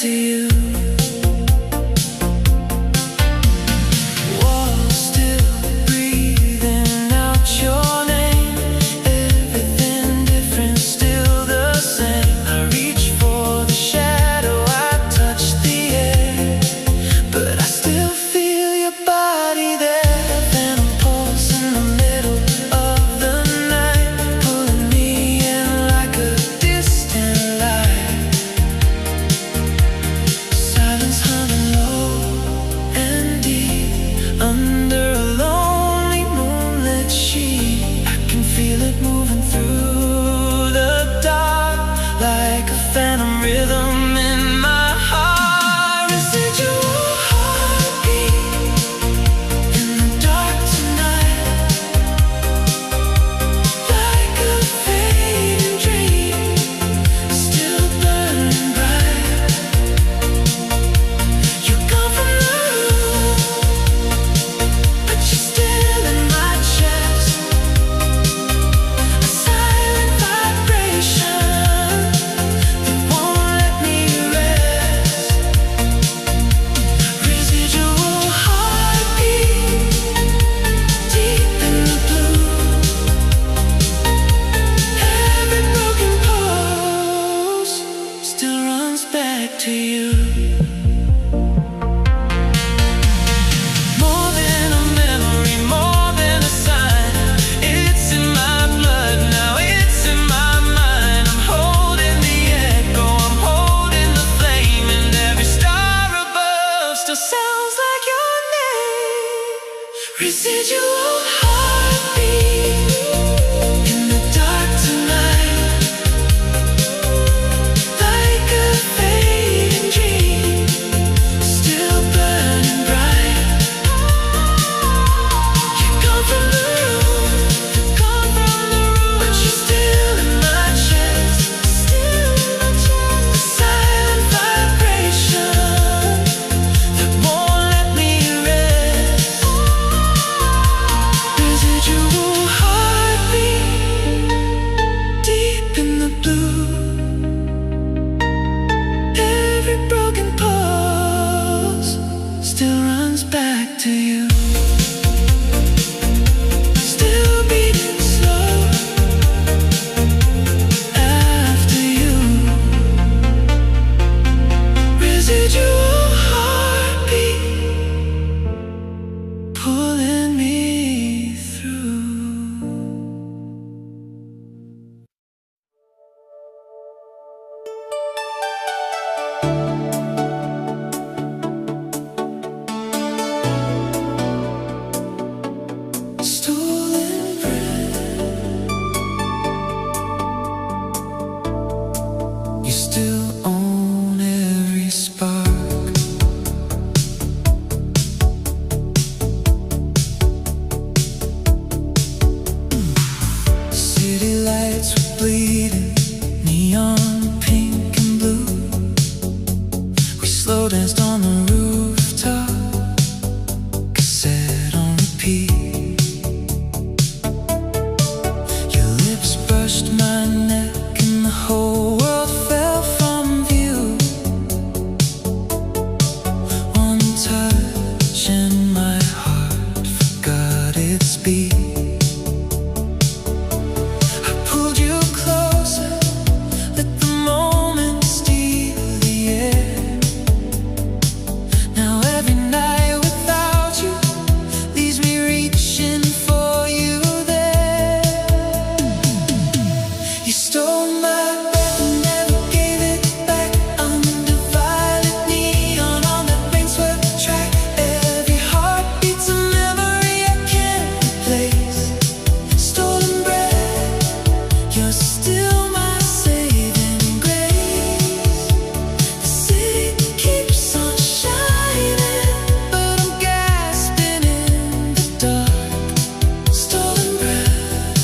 to you. Residual heartbeat in the dark tonight, like a fading dream, still burning bright. You come from the room, but you're still in my chest, a silent vibration that won't let me rest. Residual heartbeat deep in the blue. Every broken pulse still runs back to you. Still beating slow after you. Residual heartbeat pulling me through. Stolen breath. You still own every spark. City lights were bleeding, neon pink and blue. We slow danced on the rooftop, cassette on repeat. Your lips brushed my neck and the whole world fell from view. One touch and my heart forgot its beat. I pulled you closer, let the moment steal the air. Now every night without you leaves me reaching for you there. You stole my breath and never gave it back. Under violet neon on that rain-swept track, every heartbeat's a memory I can't replace. Stolen breath, you're still my saving grace. The city keeps on shining, but I'm gasping in the dark. Stolen breath,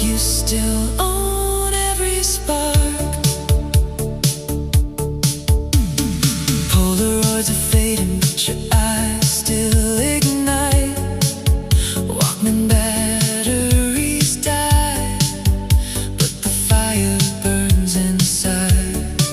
you still own every spark. Polaroids are fading, but your eyes still ignite. Walkman batteries die, but the fire burns inside.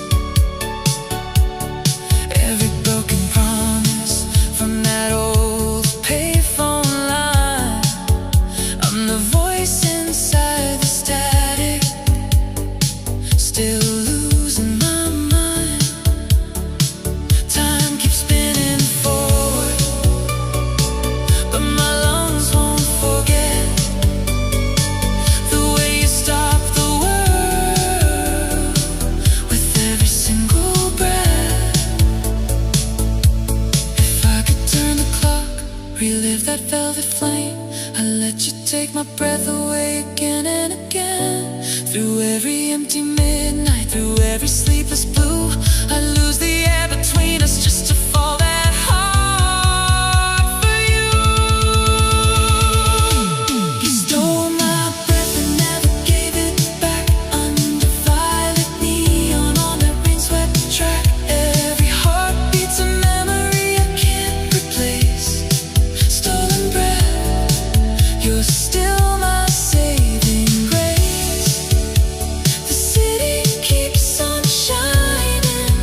breath away again and again. Through every empty midnight, through every sleepless blue, I lose the air between us just to fall that hard for you. You stole my breath and never gave it back. Under violet neon on that rain-swept track, every heartbeat's a memory I can't replace. Stolen breath, you're still my saving grace. The city keeps on shining,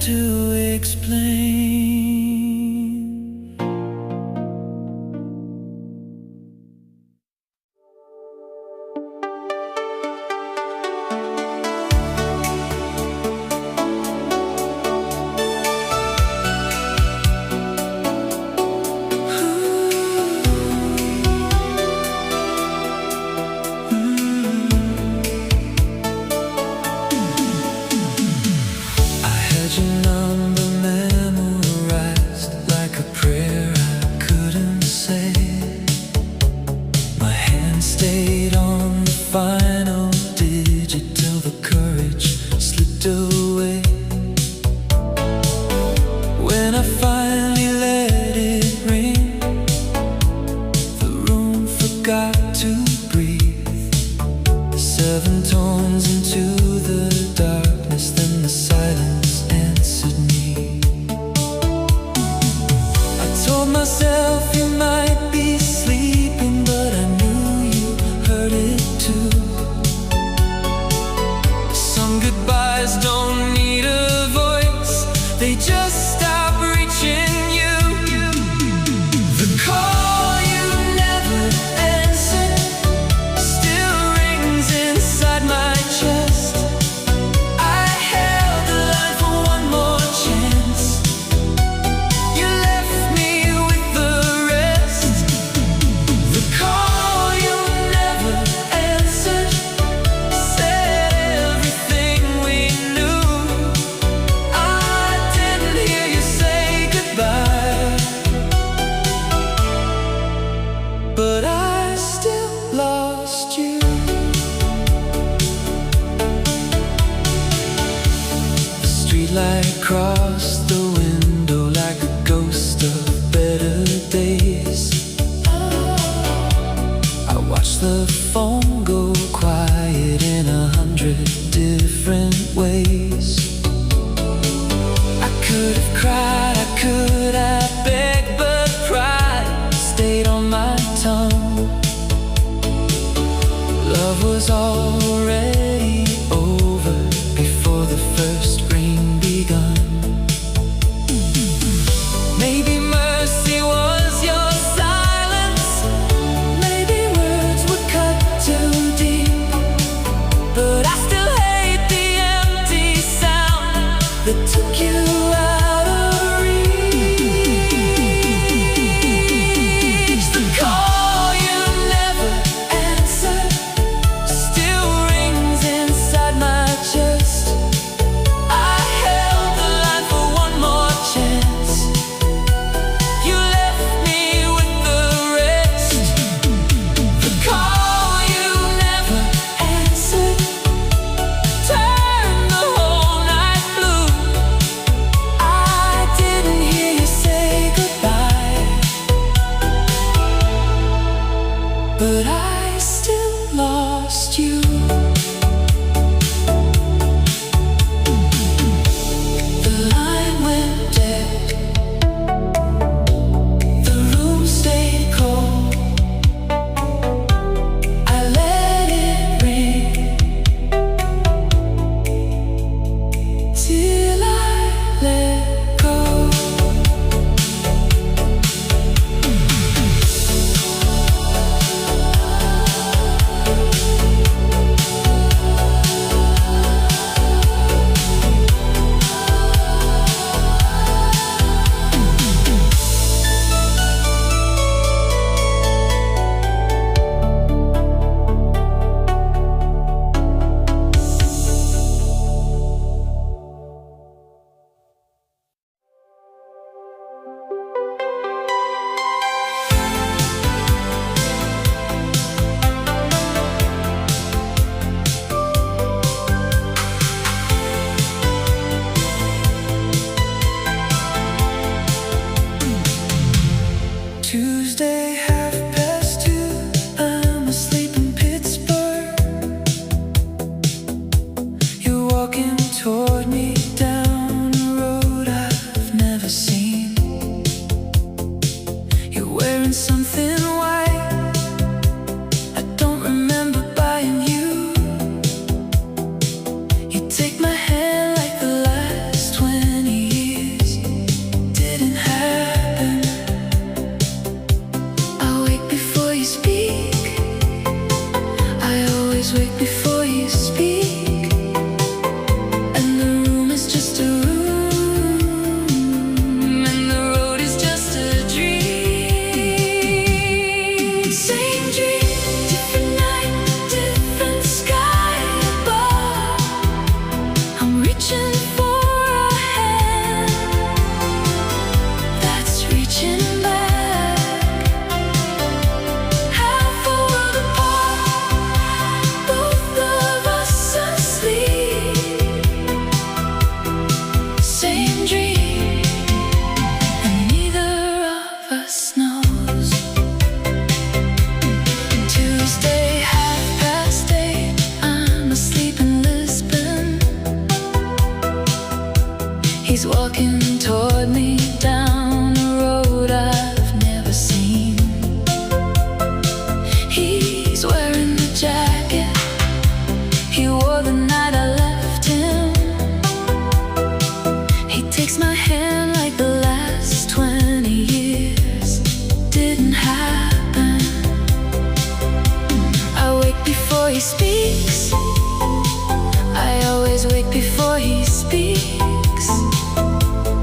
to explain. Your number memorized like a prayer I couldn't say. My hand stayed on the final digit till the courage slipped away. When I finally let it ring, the room forgot to breathe. The 7 tones into the darkness, then the silence answered me. I told myself you might be sleeping, but I knew you heard it too. Some goodbyes don't need a voice, they just stop reaching you. The call you never answered still rings inside my chest. I held the line for one more chance. You left me with the rest. The call you never answered said everything we knew. I didn't hear you say goodbye, but I still lost you. The streetlight crossed the window like a ghost of better days. I watched the phone go quiet in 100 different ways. I could have cried, I could have begged, but pride stayed on my tongue. Love was already over before the first rain begun. walking toward me down a road I've never seen. He's wearing the jacket he wore the night I left him. He takes my hand like the last 20 years didn't happen. I wake before he speaks. I always wake before he speaks.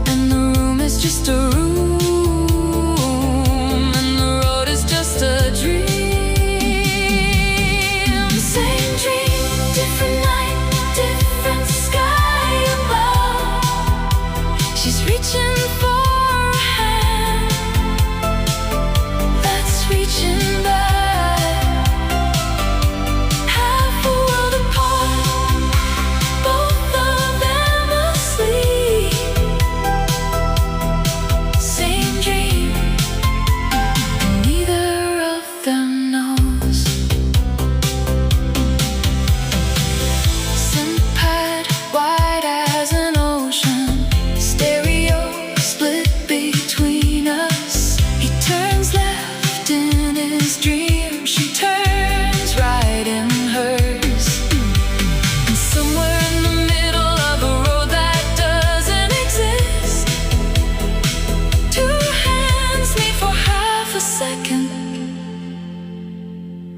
And the room is just a room, and the road is just a dream. Same dream, different night, different sky above. She's reaching for a hand that's reaching back. Half a world apart, both of them asleep. Same dream, and neither of them knows. Sympad, wide as an ocean, stereo split between us. He turns left in his dream, she turns right in hers. And somewhere in the middle of a road that doesn't exist, two hands meet for half a second,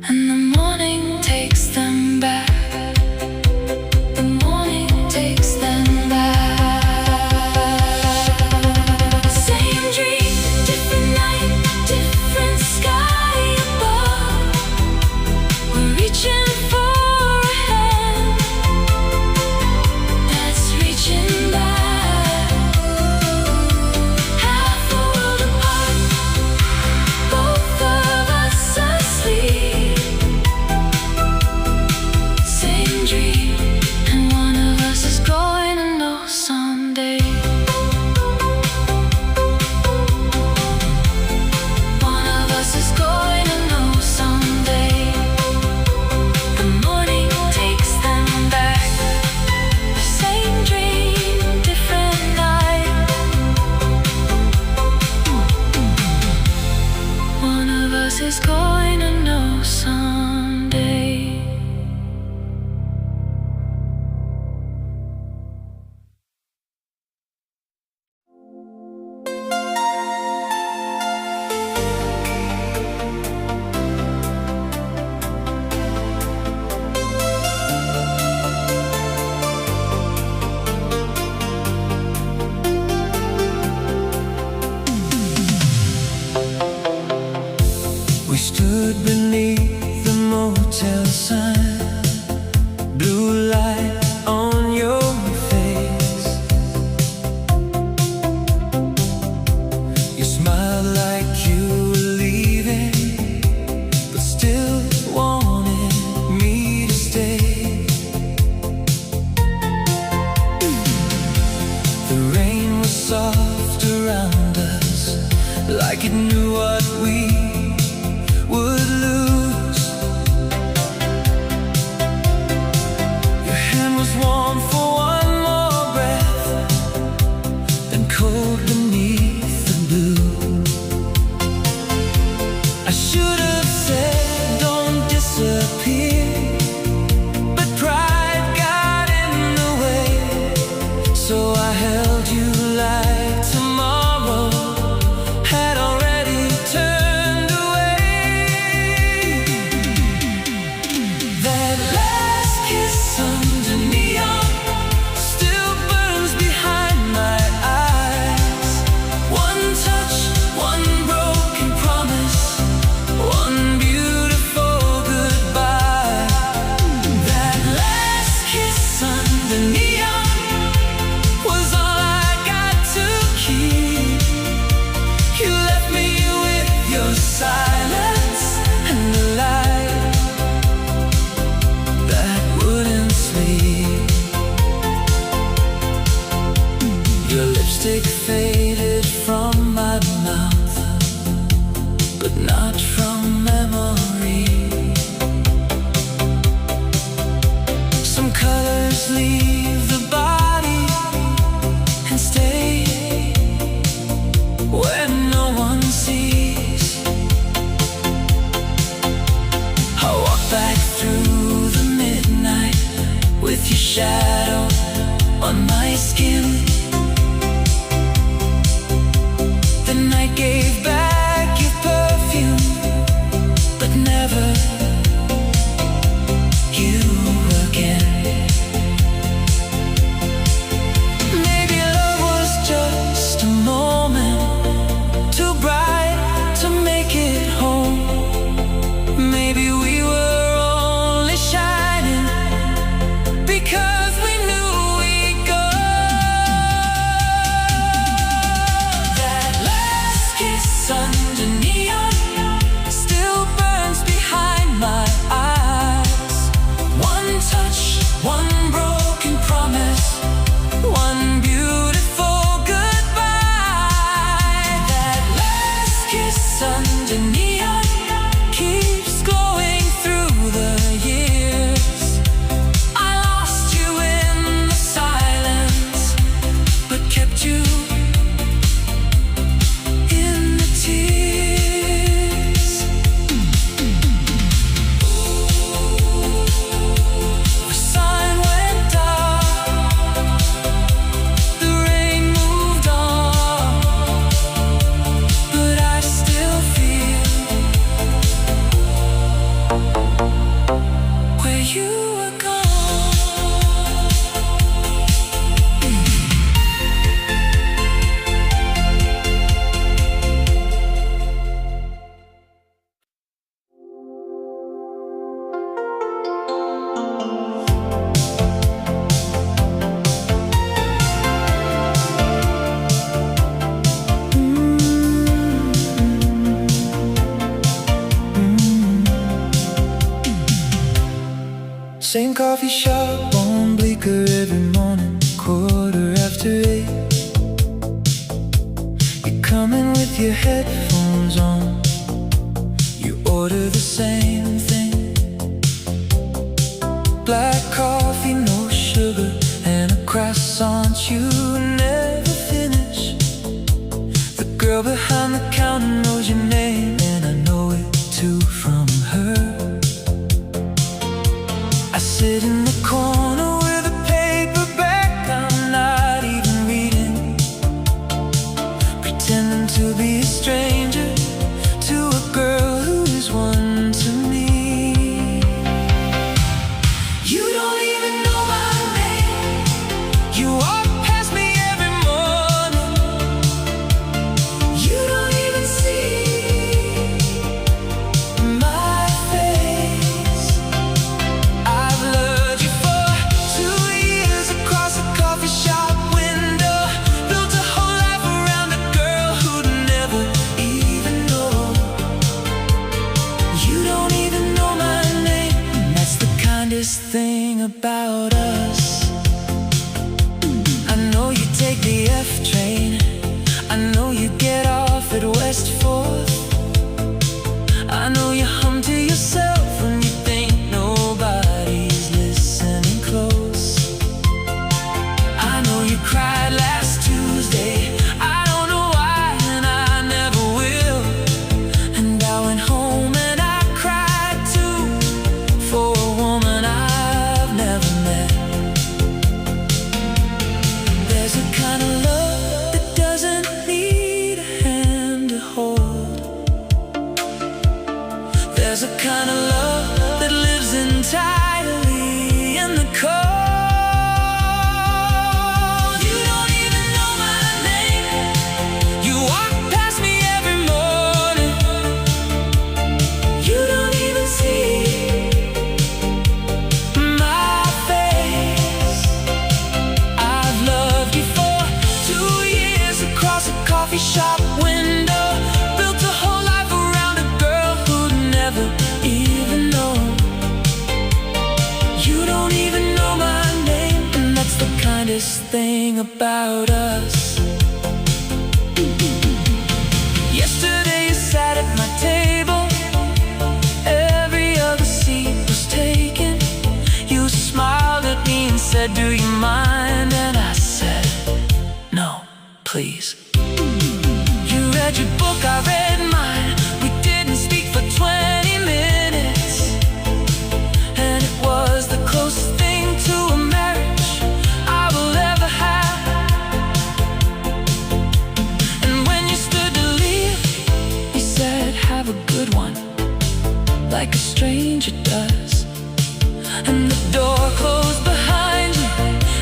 and the morning takes them back. The morning takes them back. Same dream, different night, different sky above. We're reaching for a hand that's reaching back. Half a world apart, both of us asleep. Same dream, and one of us is going to know someday. One of us is going to know someday. The morning takes them back. Same dream, different night. One of us is going to know someday. We stood beneath the motel sign, blue light on your face. You smiled like you were leaving, but still wanted me to stay. The rain was soft around us, like it knew what we would lose. Your hand was warm for one more breath, then cold beneath the blue. I should have said, don't disappear, but pride got in the way. So I held you like tomorrow had already turned away. That last kiss under neon still burns behind my eyes. One touch, one broken promise, one beautiful goodbye. That last kiss under neon was all I got to keep. You left me with your silence and the light that wouldn't sleep. Your lipstick faded from my mouth, but not from memory. Some colors leave the body and stay shadow on my skin. The night gave back your perfume, but never you again. Maybe love was just a moment, too bright to make it home. Maybe we were only shining because we knew we'd go. That last kiss under neon still burns behind my eyes. One touch, one broken promise, one beautiful goodbye. That last kiss under neon keeps glowing through the years. I lost you in the silence, but kept you in the tears. The sun went dark, the rain moved on, but I still feel where you were gone. Same coffee shop on Bleecker every morning, 8:15. You come in with your headphones on, you order the same thing. Black coffee, no sugar, and a croissant you never finish. The girl behind the counter knows your name, and I know it too from her. I sit in the corner with a paperback I'm not even reading, pretending to be a stranger to a girl who is one to me. You don't even know my name. You walk past me every morning. You don't even see my face. I've loved you for 2 years across a coffee shop window. Built a whole life around a girl who'd never even know. You don't even know my name, and that's the kindest thing about us. I know you take the F train, I know you get off at West 4th. I know you hum to yourself when you think nobody's listening close. I know you cried last Tuesday, I don't know why, and I never will. And I went home and I cried too, for a woman I've never met. There's a kind of love that doesn't need a hand to hold. There's a kind of love that lives entirely in the cold. You don't even know my name. You walk past me every morning. You don't even see my face. I've loved you for 2 years across a coffee shop window. Built a whole life around a girl who'd never even know. You don't even know my name, and that's the kindest thing about us. Yesterday you sat at my table, every other seat was taken. You smiled at me and said, "Do you mind?" And I said, "No, please." You read your book, I read mine. We didn't speak for 20 minutes, and it was the closest thing to a marriage stranger does. And the door closed behind you,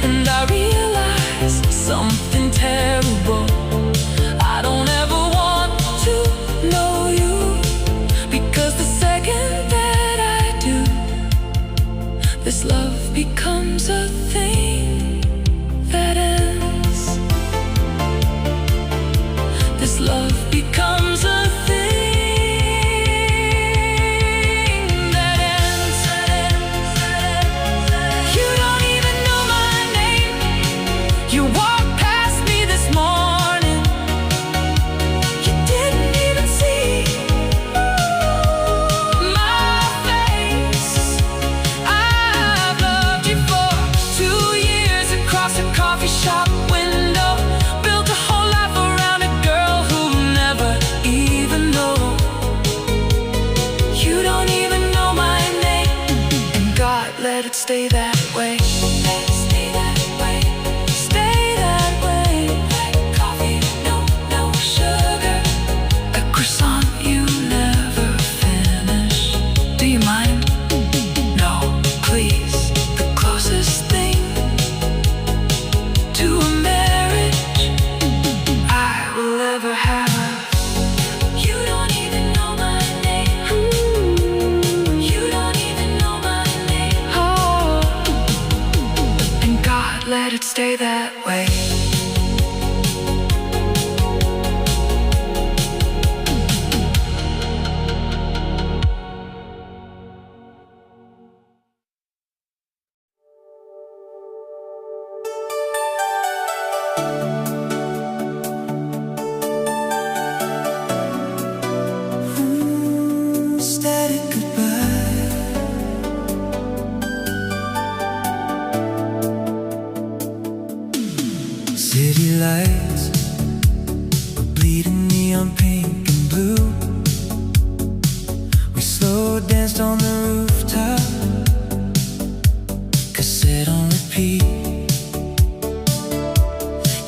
and I realized something terrible. I don't ever want to know you, because the second that I do, this love becomes a thing that ends. This love becomes a thing that ends. You don't even know my name. You walked past me this morning. You didn't even see my face. I've loved you for 2 years across a coffee shop window. Built a whole life around a girl who'll never even know. You don't even know my name, and God let it stay that way. Let it stay that way. Stay that way. Like coffee, no sugar. A croissant you never finish. Do you mind? No, please. The closest thing to a marriage I will ever have. You don't even know my name. You don't even know my name. Oh, and God let it stay that way. Static goodbye. City lights were bleeding neon pink and blue. We slow danced on the rooftop, cassette on repeat.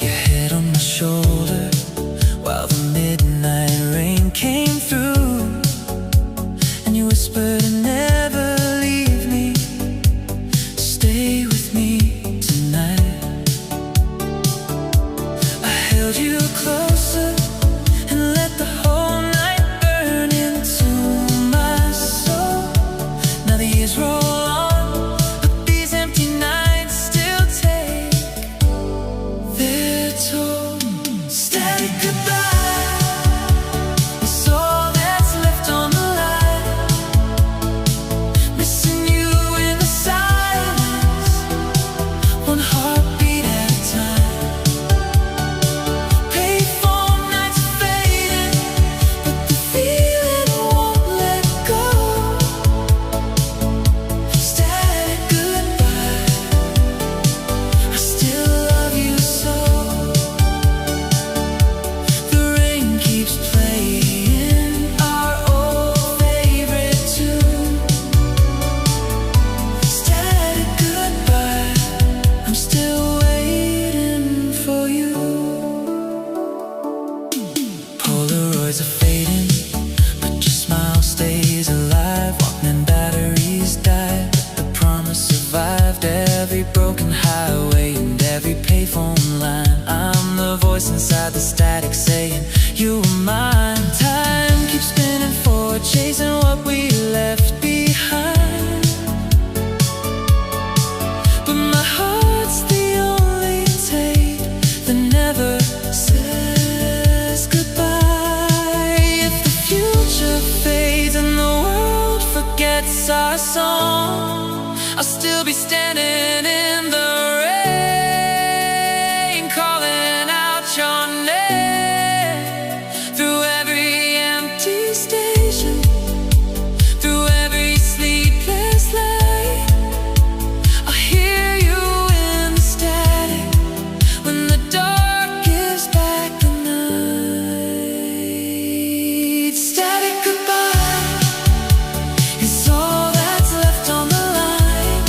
Your head on my shoulder while the midnight rain came through. And you whispered to never leave me. Stay with me tonight. I held you closer and let the whole night burn into my soul. Now the years roll on, but these empty nights still take their toll. Static goodbye is all that's left on the line. Missing you in the silence, one heartbeat at a time. Payphone nights are fading, but the feeling won't let go. Static goodbye, I still love you so. The rain keeps playing our old favorite tune. Static goodbye, I'm still waiting for you. Polaroids are fading, but your smile stays alive. Walkman batteries died, but the promise survived. Every broken highway and every payphone line. I'm the voice inside the static saying you were mine. Time keeps spinning forward, chasing what we left behind. But my heart's the only tape that never says goodbye. If the future fades and the world forgets our song, I'll still be standing in the rain, calling out your name. Through every empty station, through every sleepless night, I'll hear you in the static when the dark gives back the night. Static goodbye is all that's left on the line.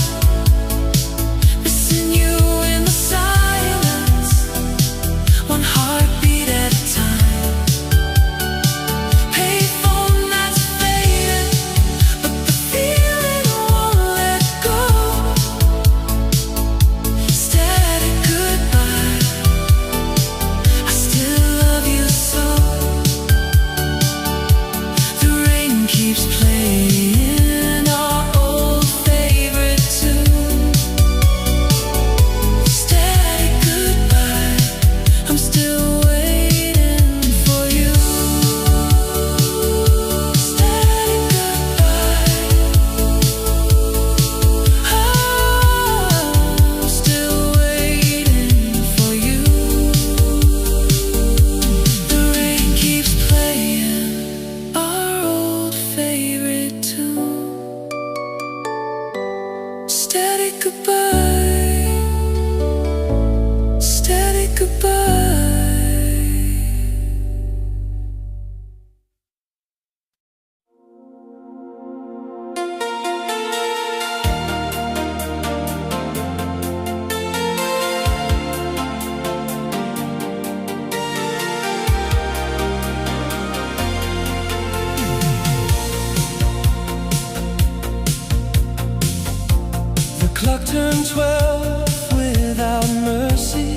love without mercy.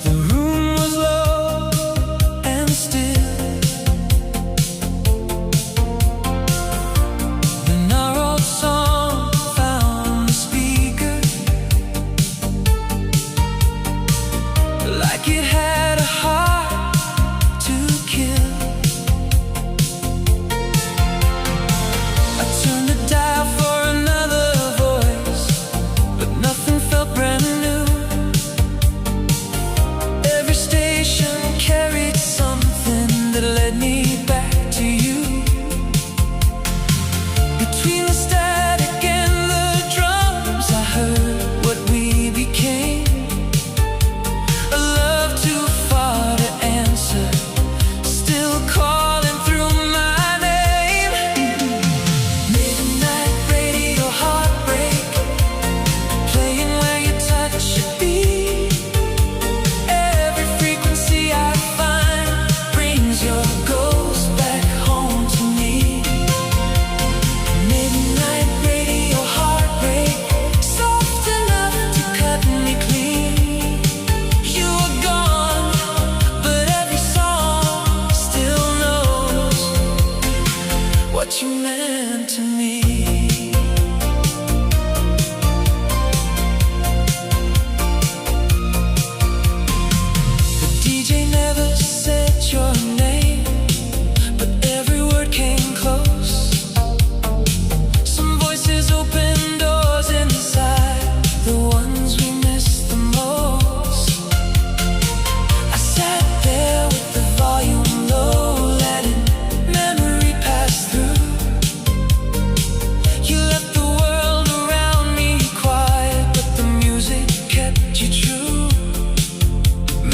The room was low and still. Then our old song found the speaker, like it had a heart to kill. I turned the dial for another voice, but nothing felt brand new. Every station carried something that led me back to you. Between the static and the drums, I heard what we became. A love too far to answer, still calling through my name. Midnight radio heartbreak, playing where your touch should be. Every frequency I find brings your ghost back home to me. Midnight radio heartbreak, soft enough to cut me clean. You were gone, but every song still knows what you meant to me. The DJ never said your name, but every word came close. Some voices opened doors inside, the ones we missed the most. I sat there with the volume low, letting memory pass through. You left the world around me quiet, but the music kept you true.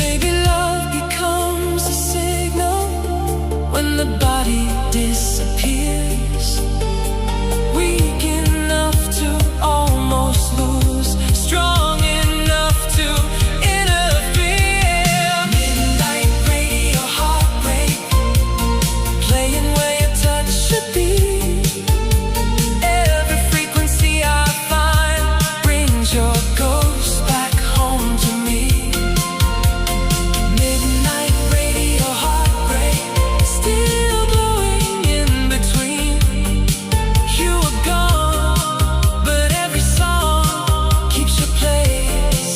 Maybe love becomes a signal when the body disappears. Weak enough to almost lose, strong enough to interfere. Midnight radio heartbreak, playing where your touch should be. Every frequency I find brings your ghost back home to me. Midnight radio heartbreak, still blowing in between. You were gone, but every song keeps your place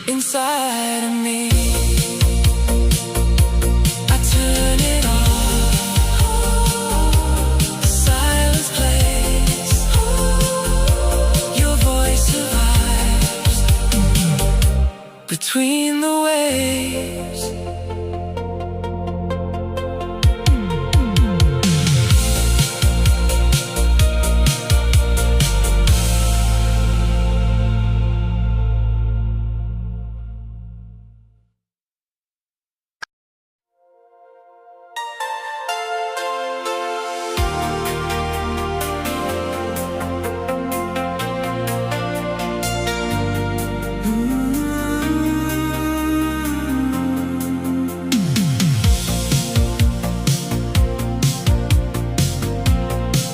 inside of me. I turn it off, silence plays, your voice survives between the waves.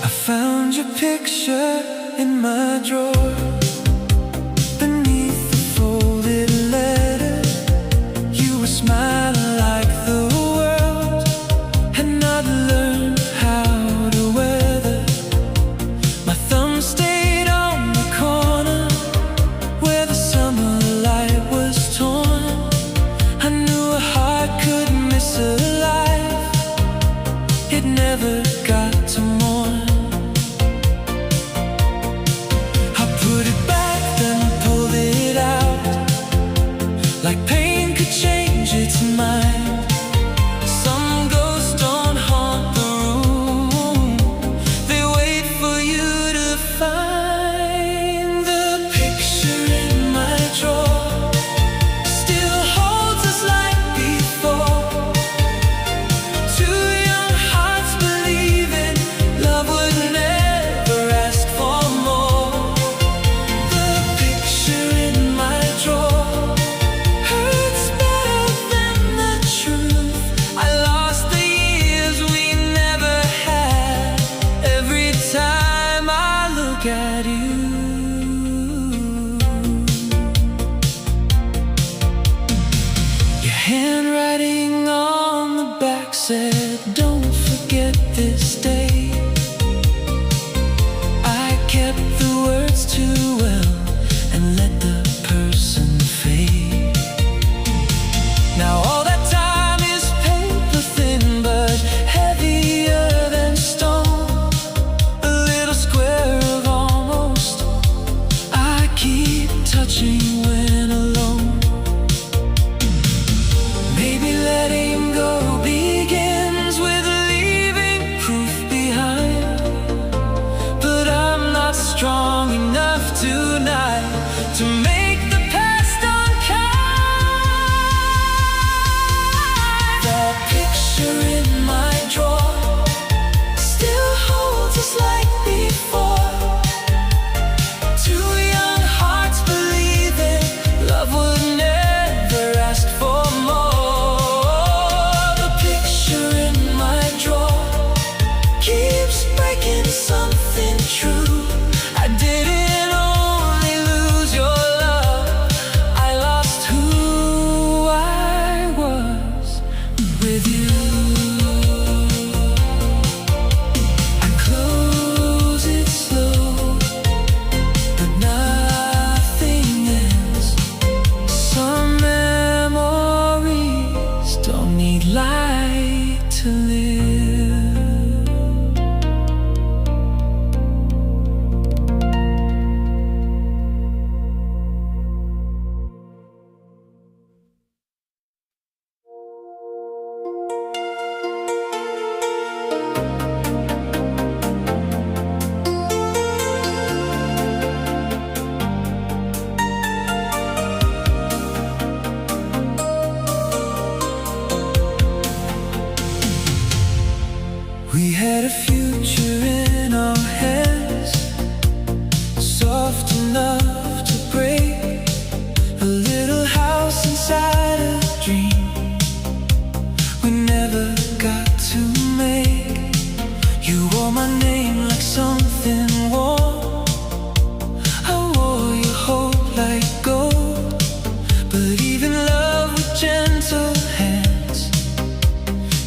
I found your picture in my drawer, beneath the folded letter. You were smiling like the world had not learned how to weather. My thumb stayed on the corner where the summer light was torn. I knew a heart could miss a life it never got to mourn. I put it back, then pulled it out, like pain could change its mind. words too well and let the person fade. Now all that time is paper thin but heavier than stone. A little square of almost I keep touching when alone. Maybe letting go begins with leaving proof behind, but I'm not strong enough tonight to make the past unkind. The picture in my drawer still holds us like before. Two young hearts believing love would never ask for more. The picture in my drawer keeps breaking something true. I didn't only lose your love, I lost who I was with you. I close it slow, but nothing ends. Some memories don't need light to live. We had a future in our hands, soft enough to break. A little house inside a dream we never got to make. You wore my name like something warm, I wore your hope like gold. But even love with gentle hands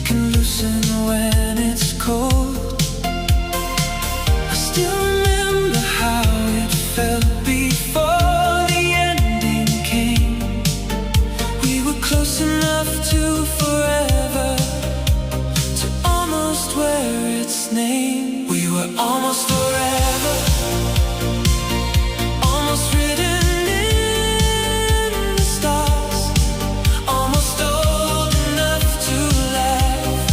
can loosen when it's cold. I still remember how it felt before the ending came. We were close enough to forever, to almost wear its name. We were almost forever, almost written in the stars, almost old enough to laugh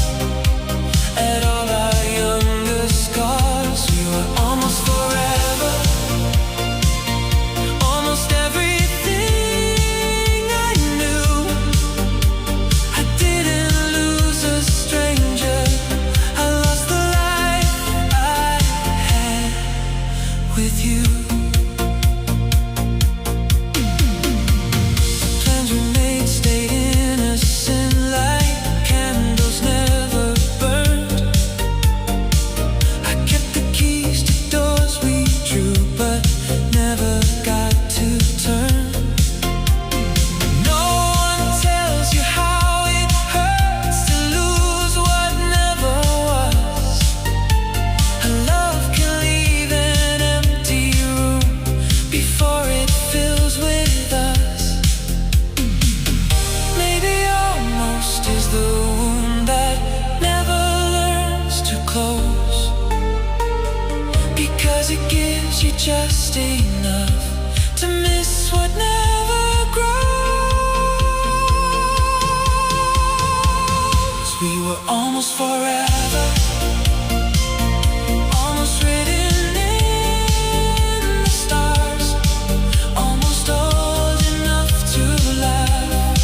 at all our younger scars. We were almost forever, almost everything I knew. I didn't lose a stranger, I lost the life I had with you. Plans we made stayed innocent like candles never burned. I kept the keys to doors we drew but never got to turn. No one tells you how it hurts to lose what never was. A love can leave an empty room before it fills with us. Maybe almost is the wound that never learns to close, because it gives you just enough to miss what never grows. We were almost forever, almost written in the stars, almost old enough to laugh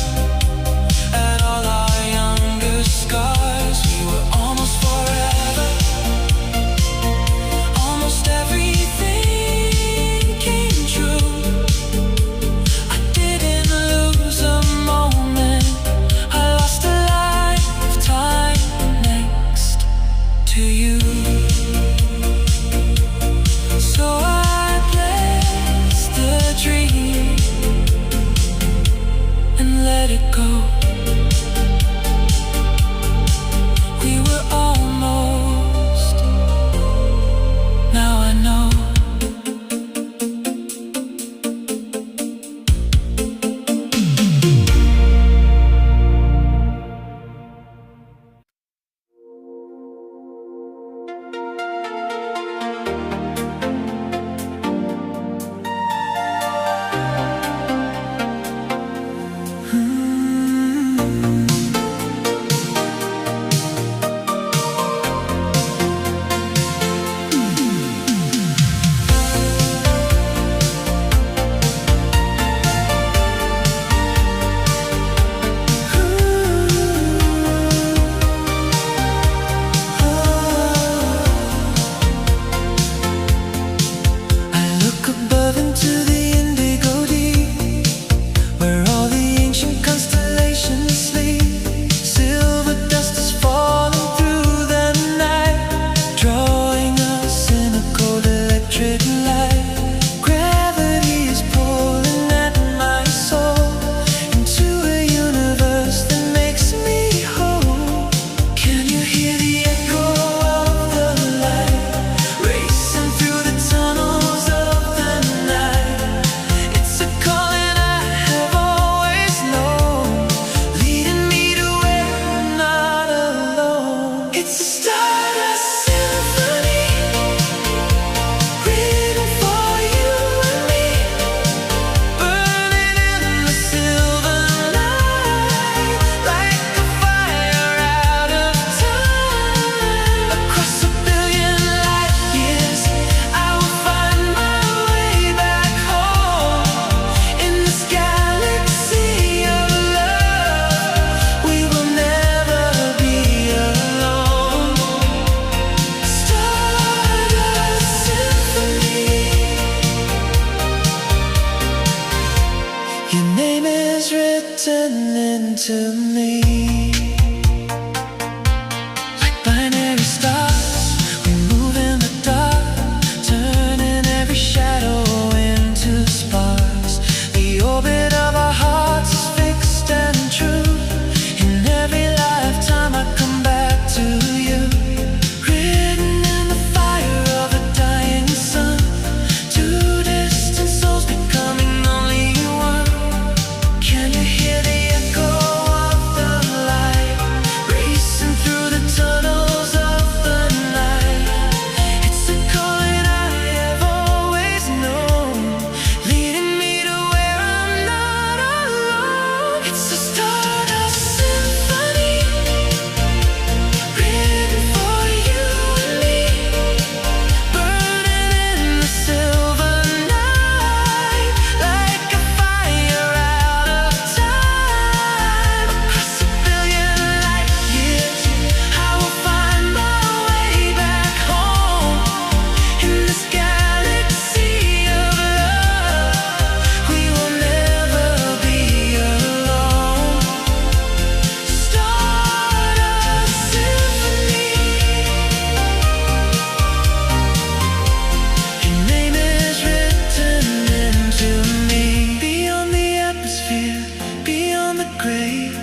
at all our younger scars. We were almost forever, almost everything came true. I didn't lose a moment, I lost a lifetime next to you. So I bless the dream and let it go. We were almost, now I know. electric light. Gravity is pulling at my soul into a universe that makes me whole. Can you hear the echo of the light racing through the tunnels of the night? It's a calling I have always known, leading me to where I'm not alone. It's a stardust symphony, written for you and me, burning in the silver night like a fire out of time. Across a billion light years, I will find my way back home. In this galaxy of love, we will never be alone. Stardust Symphony. Your name is written into me. Like binary stars, we move in the dark, turning every shadow into sparks. The orbit of our hearts is fixed and true. In every lifetime I come back to you. Written in the fire of a dying sun, two distant souls becoming only one. Can you hear the echo of the light racing through the tunnels of the night? It's a calling I have always known, leading me to where I'm not alone. It's a stardust symphony, written for you and me, burning in the silver night like a fire out of time. Across a billion light years, I will find my way back home. In this galaxy of love, we will never be alone. Stardust Symphony. Your name is written into me. Beyond the atmosphere, beyond the grave,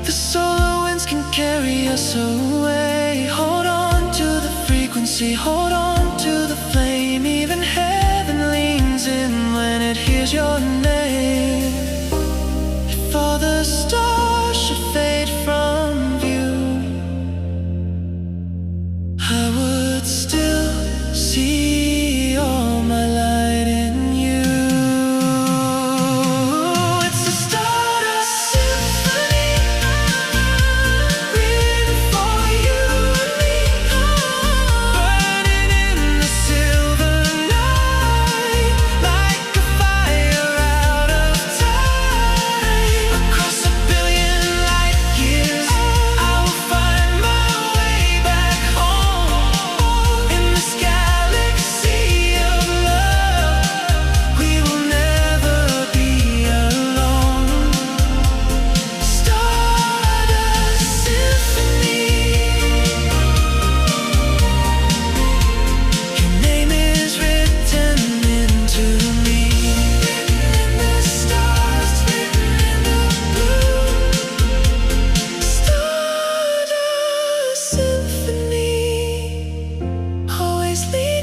the solar winds can carry us away. Hold on to the frequency, hold on to the flame. Even heaven leans in when it hears your name. If all the stars should fade from view, I would still see all my light in you. It's a stardust symphony, written for you and me, burning in the silver night like a fire out of time. Across a billion light years, I will find my way back home. In this galaxy of love, we will never be alone. Stardust Symphony. Your name is written into me. Written in the stars, written in the blue. Stardust Symphony. Always lead